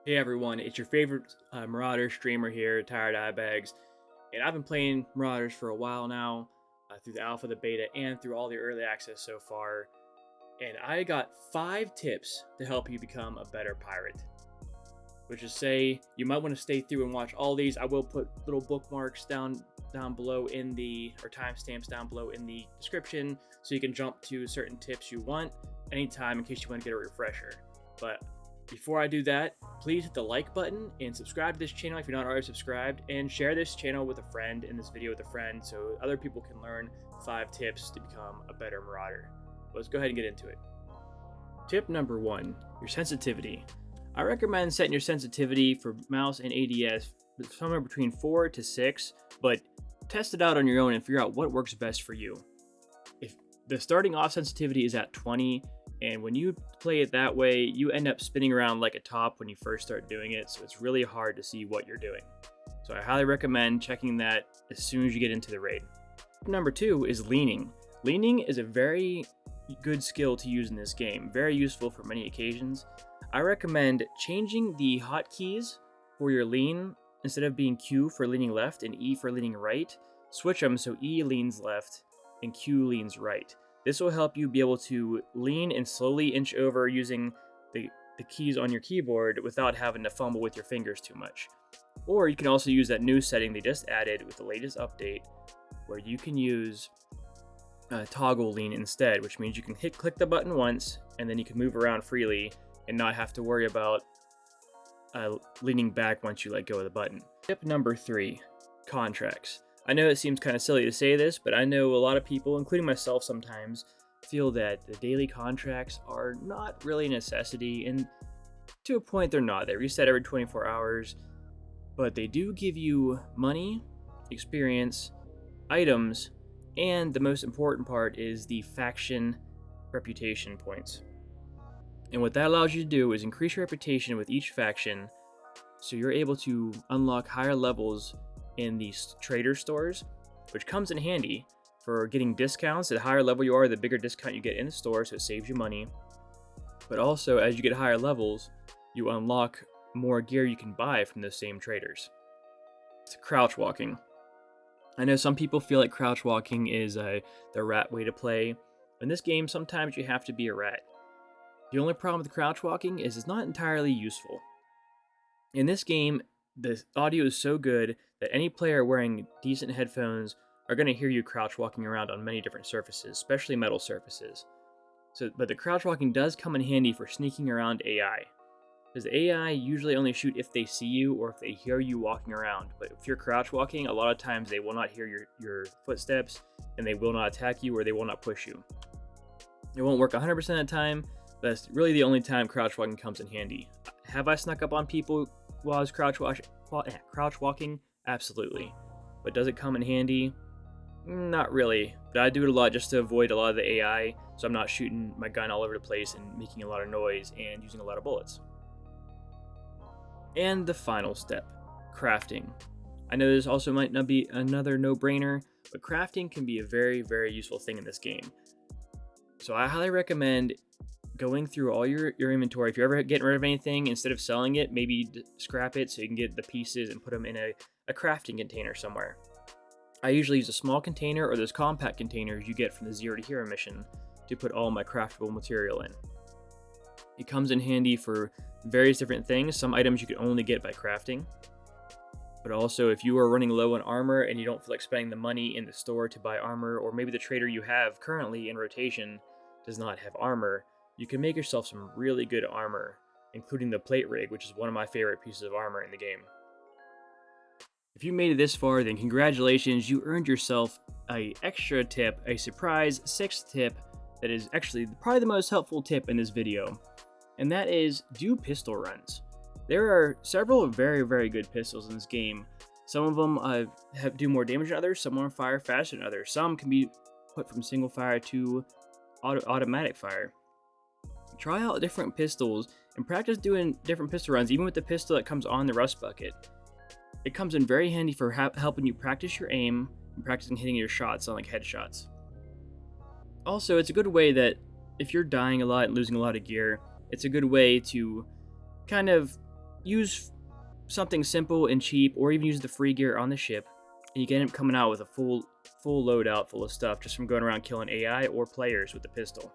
Hey everyone, it's your favorite Marauder streamer here, TiredEyeBags, and I've been playing Marauders for a while now, through the alpha, the beta, and through all the early access so far. And I got 5 tips to help you become a better pirate. Which is say you might want to stay through and watch all these. I will put little bookmarks down below in the or timestamps down below in the description, so you can jump to certain tips you want anytime in case you want to get a refresher. But before I do that, please hit the like button and subscribe to this channel if you're not already subscribed, and share this channel with a friend and this video with a friend so other people can learn 5 tips to become a better marauder. Let's go ahead and get into it. Tip number 1, your sensitivity. I recommend setting your sensitivity for mouse and ADS somewhere between 4 to 6, but test it out on your own and figure out what works best for you. If the starting off sensitivity is at 20, and when you play it that way, you end up spinning around like a top when you first start doing it, so it's really hard to see what you're doing. So I highly recommend checking that as soon as you get into the raid. Number 2 is leaning. Leaning is a very good skill to use in this game, very useful for many occasions. I recommend changing the hotkeys for your lean. Instead of being Q for leaning left and E for leaning right, switch them so E leans left and Q leans right. This will help you be able to lean and slowly inch over using the keys on your keyboard without having to fumble with your fingers too much. Or you can also use that new setting they just added with the latest update, where you can use toggle lean instead, which means you can click the button once and then you can move around freely and not have to worry about leaning back once you let go of the button. Tip number 3, contracts. I know it seems kind of silly to say this, but I know a lot of people, including myself sometimes, feel that the daily contracts are not really a necessity, and to a point they're not. They reset every 24 hours, but they do give you money, experience, items, and the most important part is the faction reputation points. And what that allows you to do is increase your reputation with each faction, so you're able to unlock higher levels in these trader stores, which comes in handy for getting discounts. The higher level you are, the bigger discount you get in the store, so it saves you money. But also, as you get higher levels, you unlock more gear you can buy from those same traders. It's crouch walking. I know some people feel like crouch walking is the rat way to play. In this game, sometimes you have to be a rat. The only problem with crouch walking is it's not entirely useful. In this game, the audio is so good that any player wearing decent headphones are going to hear you crouch walking around on many different surfaces, especially metal surfaces. But the crouch walking does come in handy for sneaking around AI. Because AI usually only shoot if they see you or if they hear you walking around. But if you're crouch walking, a lot of times they will not hear your footsteps, and they will not attack you or they will not push you. It won't work 100% of the time. That's really the only time crouch walking comes in handy. Have I snuck up on people while I was crouch walking? Absolutely. But does it come in handy? Not really. But I do it a lot just to avoid a lot of the AI, so I'm not shooting my gun all over the place and making a lot of noise and using a lot of bullets. And the final step, crafting. I know this also might not be another no-brainer, but crafting can be a very, very useful thing in this game. So I highly recommend going through all your inventory. If you're ever getting rid of anything, instead of selling it, maybe scrap it so you can get the pieces and put them in a crafting container somewhere. I usually use a small container or those compact containers you get from the Zero to Hero mission to put all my craftable material in. It comes in handy for various different things. Some items you can only get by crafting. But also, if you are running low on armor and you don't feel like spending the money in the store to buy armor, or maybe the trader you have currently in rotation does not have armor, you can make yourself some really good armor, including the plate rig, which is one of my favorite pieces of armor in the game. If you made it this far, then congratulations, you earned yourself an extra tip, a surprise 6th tip that is actually probably the most helpful tip in this video, and that is do pistol runs. There are several very, very good pistols in this game. Some of them do more damage than others, some of them fire faster than others, some can be put from single fire to automatic fire. Try out different pistols and practice doing different pistol runs, even with the pistol that comes on the rust bucket. It comes in very handy for helping you practice your aim and practicing hitting your shots on like headshots. Also, it's a good way that if you're dying a lot and losing a lot of gear, it's a good way to kind of use something simple and cheap, or even use the free gear on the ship, and you can end up coming out with a full loadout full of stuff just from going around killing AI or players with the pistol.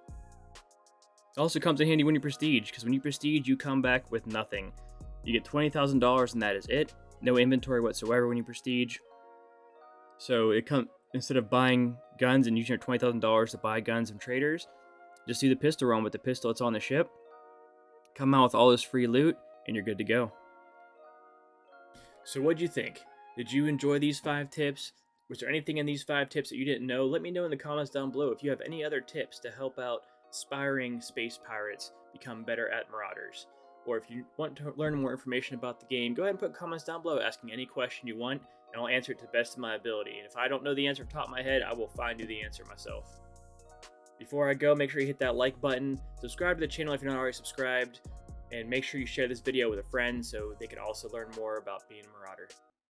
It also comes in handy when you prestige, because when you prestige, you come back with nothing. You get $20,000 and that is it. No inventory whatsoever when you prestige. So instead of buying guns and using your $20,000 to buy guns from traders, just do the pistol run with the pistol that's on the ship. Come out with all this free loot, and you're good to go. So what'd you think? Did you enjoy these 5 tips? Was there anything in these 5 tips that you didn't know? Let me know in the comments down below if you have any other tips to help out aspiring space pirates become better at Marauders. Or if you want to learn more information about the game, go ahead and put comments down below asking any question you want, and I'll answer it to the best of my ability. And if I don't know the answer off the top of my head, I will find you the answer myself. Before I go, make sure you hit that like button, subscribe to the channel if you're not already subscribed, and make sure you share this video with a friend so they can also learn more about being a Marauder.